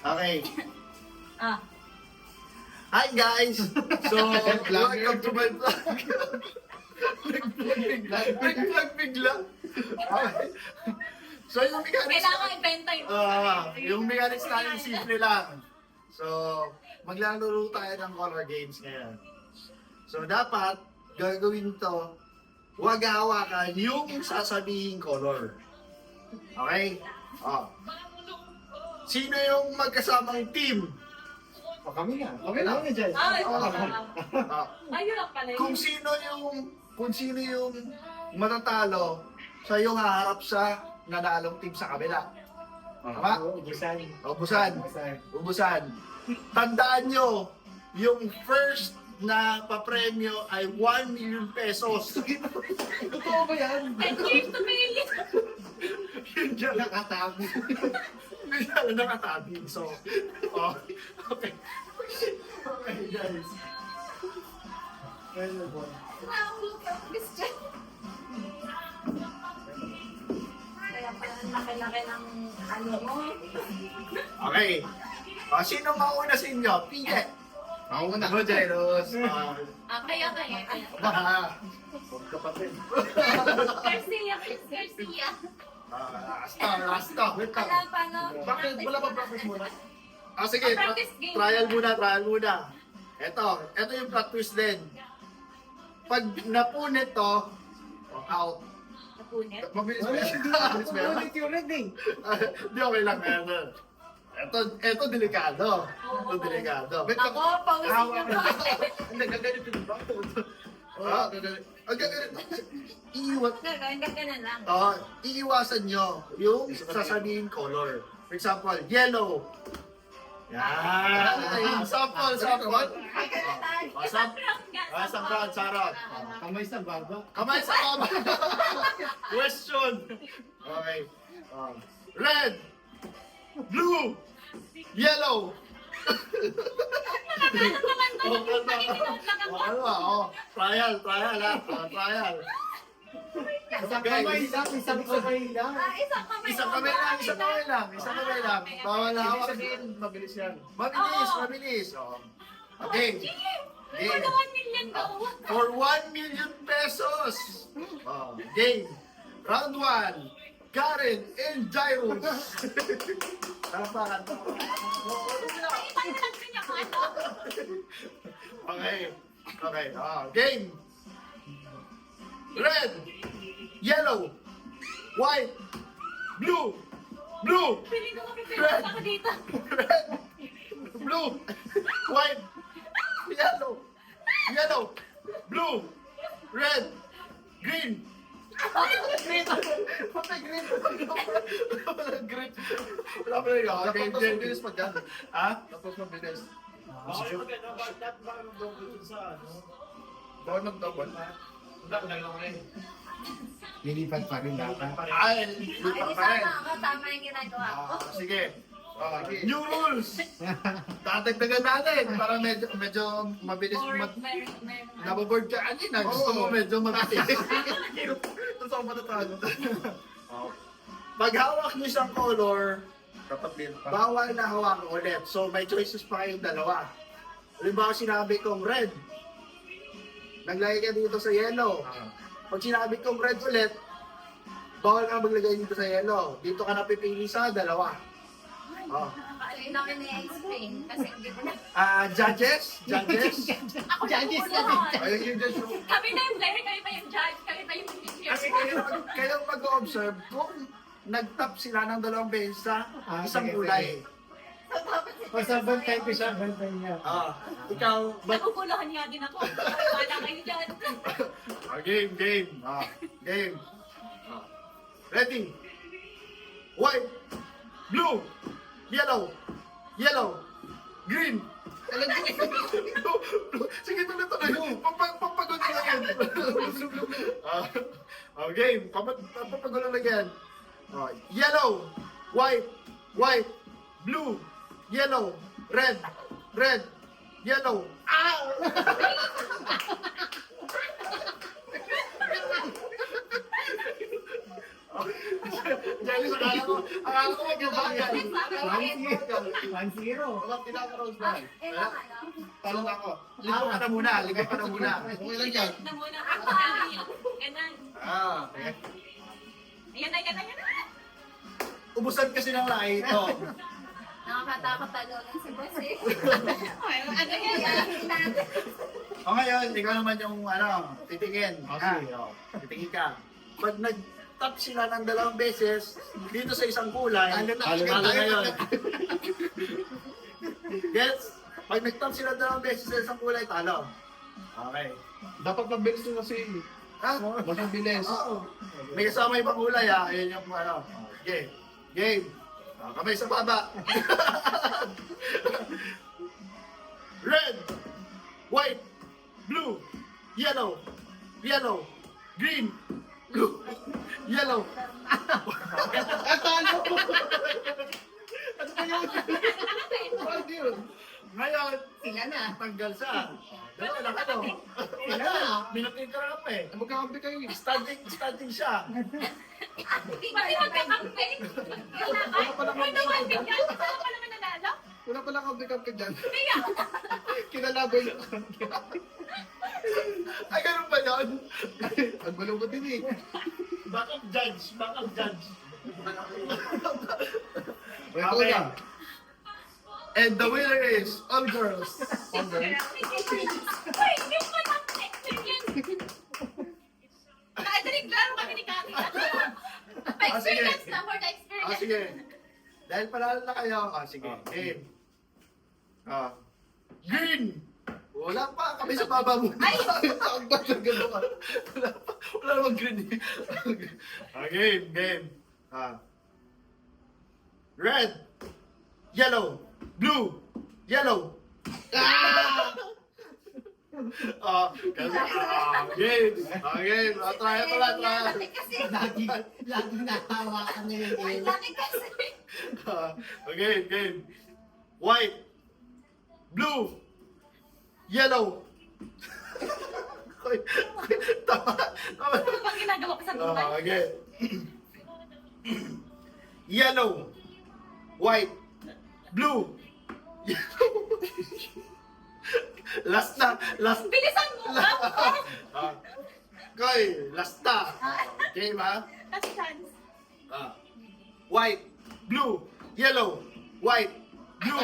Okay. Ah. Hi guys! So, welcome to my vlog. Nag-vlog bigla. Okay. So, yung mechanics... Kailangan ibenta yung yung mechanics natin simple lang. So, maglalaro tayo ng color games ngayon. So, dapat gagawin to, huwag hawakan yung sasabihin color. Okay? Oh. Sino yung magkasamang team? Kami na. Okay lang. dyan. Ayun lang pala yun. Kung sino yung matatalo, siya yung haharap sa nanalong team sa kabila. Tama? Ubusan. Ubusan. Tandaan nyo, yung first na papremyo ay 1 million pesos. Totoo ba yan? 10 years to pay. Yun dyan. Nakatabi. Hindi na nakatabi. So, okay. Okay, guys. Nahulog ka, Christian. Kaya pala laki-laki ng ano mo. Okay. Sino mauna sa inyo? Pige. Mauna. Ako, Jairus. Kaya. Kapatid. Garcia. Lasta. Wait lang. Paano? Bakit? Wala ba practice muna? Sige. Practice game. Trial muna. Ito yung plot twist din. Pag napunit to, out. Napunit? Mabilis ba yan? Mabilis ba yan? Ulit yung red eh. Hindi, okay lang. Ito delikado. Ito delikado. Ako, pawisin ka pa. Hindi, gaganito yung ba? Gaganito. Gagawin ka na lang. Iiwasan nyo yung sasabihin color. For example, yellow. Yan. Sample. Isang round, sarap. Kamay sa baba. Kamay sa kama. Question. Okay. Red. Blue. Yellow. Trial ha. Isang kamay lang. Isang kamay Isang kamay lang. Bawal hawak. Mabilis yan. Mabilis. Okay. For the 1 million daw. For 1 million pesos. Game. Round 1. Karen and Jairus. Tama. Okay. Game. Red. Yellow. White. Blue. Piling ko mapipilitan ako dito. Red. Blue. White. Yellow. Blue. Red. Green. Green. Wala pa rin ako. Tapos mabilis pag yan. Tapos mabilis. Bawal mag-double. Lilipat pa rin dapat. Ay, Tama yung ginagawa ko. sige. New rules! Tatagdagan natin para medyo mabilis nababoard ka kanina. Gusto mo medyo mabilis. Ito sa matatalo. Pag hawak niyo siyang color, bawal na hawakan ulit. So may choices pa kayong dalawa. Halimbawa sinabi kong red, naglagay ka dito sa yellow. Pag sinabi kong red ulit, bawal ka maglagay dito sa yellow. Dito ka napipili sa dalawa. Ayun namin na-explain kasi hindi ko na. Judges? Ako na Judges kumukulohan. Ayun yung judge. Kami na yung player, kami pa yung judge, kami pa yung teacher. Kasi kayo mag-observe kung nag-tap sila ng dalawang beses sa isang sige, kulay. Basta bantay ko siya, bantay niya. Ikaw, Nakukuluhan nga din ako. Wala kayo dyan. game. Game. Ready? White, blue, yellow, green. Sige, tuloy. Papagulo lang yan. Game. Papagulo lang yan. Yellow, white, blue, yellow, red, yellow. Jealous, akala ko magkakagal. 1-0. Walang kinaka-rose ba? Ano? Talong ako. Ligaw ka na muna, ligaw ka na muna. Okay lang yan. Na muna ako. Ganun. Okay. Ayan na, ayan na, ayan na. Ubusan kasi ng lahi ito. Nakakatakot talunan si Boss eh. Ano yan? Iyakin natin. O ngayon, ikaw naman yung titingin. Okay, Titingin ka. Pag nag-tap sila ng 2 beses, dito sa isang kulay, talo na yun. Gets? Pag nag-tap sila 2 beses sa isang kulay, talo. Okay. Dapat mabilis yung kasi. Ha? Mas mabilis. Oo. May kasama ibang kulay Ayun yung Game. Game. Kamay sa baba. Red. White. Blue. Yellow. Yellow. Green. Blue. Yellow. Talo! Ano ba yun? Ano yun? Ngayon, Sila na. tanggal siya. Dalawa lang ano. Sila na. Minutin ka lang eh. Magkakampi kayo eh. Standing siya. Pati magkakampi. Wala pala May kampi naman dyan. bigyan. Wala pa naman nanalo. Wala pala kampi dyan. Kaya, Kinalaban yung kampi. Ay, ganun ba yun? Ang gulo ko din eh. Backup judge. Backup judge. Wait, Okay. lang. And the winner is all girls. Uy, hindi ko lang experience. Nakadalig lang kami ni Kati. Pa-experience na for the Ah, experience. sige. Dahil panalo na kayo. Sige. Game. Green! Wala pa. Kami sa baba mo. Ay! Ang ba't ang ganda ka? Wala pa. Wala namang green eh. Game. Game. Red. Yellow. Blue. Yellow. Game. Game. Try it pala. Try it. Laki kasi. Lagi nahawakan na yung Ay, laki kasi. Game. White. Blue. Yellow. Tama. Ano bang ginagawa ko sa buhay? Okay. Yellow. White. Blue. Yellow. Last na. Last. Bilisan mo ba? Koy, last na. Okay ba? Last chance. White. Blue. Yellow. White. Blue.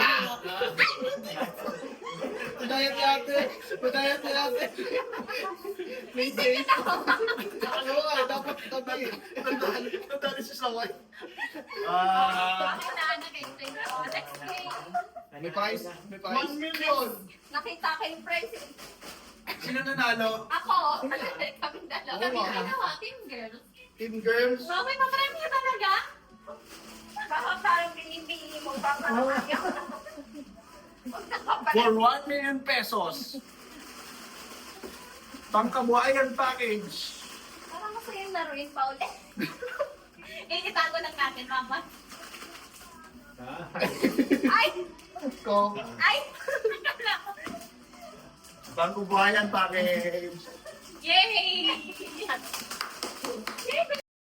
Madayat ni ate. Madayat ni ate. May day. Ano nga, dapat kami. Nadali siya sa white. Bakit na nag-explain ko? Next game. May prize. May 1 prize. million. Nakita ko yung prize. Sino nanalo? Ako. Kami dalawa. Kami Oo, ah. dalawa. Team girls. Team girls. Okay, mamarami ka talaga. Baka parang binibili mo. Baka naman yun. For 1 million pesos. Pangkabuhayan package. Parang masaya yung laruin pa ulit. Itago lang natin, mama. Ay! Ko. Ay! Pangkabuhayan package. Yay!